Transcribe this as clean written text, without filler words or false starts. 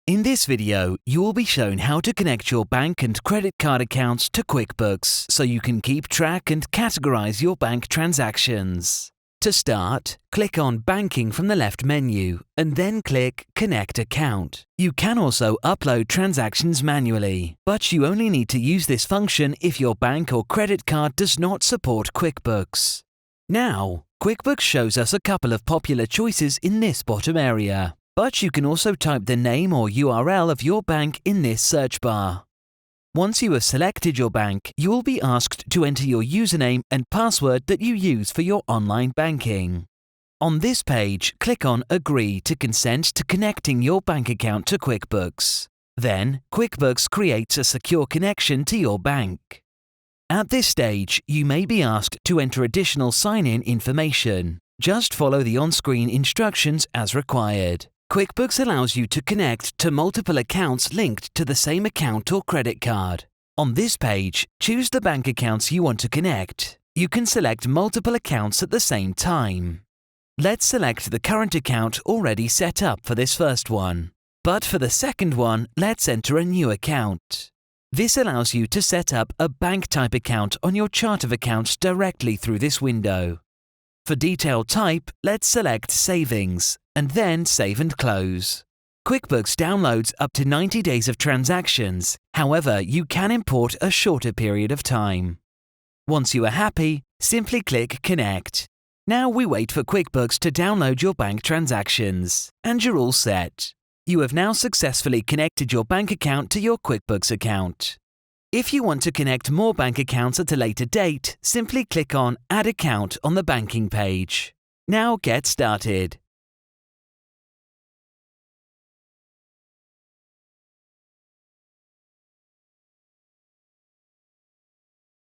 In this video, you will be shown how to connect your bank and credit card accounts to QuickBooks so you can keep track and categorize your bank transactions. To start, click on Banking from the left menu and then click Connect Account. You can also upload transactions manually, but you only need to use this function if your bank or credit card does not support QuickBooks. Now, QuickBooks shows us a couple of popular choices in this bottom area. But you can also type the name or URL of your bank in this search bar. Once you have selected your bank, you will be asked to enter your username and password that you use for your online banking. On this page, click on Agree to consent to connecting your bank account to QuickBooks. Then, QuickBooks creates a secure connection to your bank. At this stage, you may be asked to enter additional sign-in information. Just follow the on-screen instructions as required. QuickBooks allows you to connect to multiple accounts linked to the same account or credit card. On this page, choose the bank accounts you want to connect. You can select multiple accounts at the same time. Let's select the current account already set up for this first one. But for the second one, let's enter a new account. This allows you to set up a bank type account on your chart of accounts directly through this window. For detailed type, let's select Savings and then Save and Close. QuickBooks downloads up to 90 days of transactions. However, you can import a shorter period of time. Once you are happy, simply click Connect. Now we wait for QuickBooks to download your bank transactions, and you're all set. You have now successfully connected your bank account to your QuickBooks account. If you want to connect more bank accounts at a later date, simply click on Add Account on the banking page. Now get started.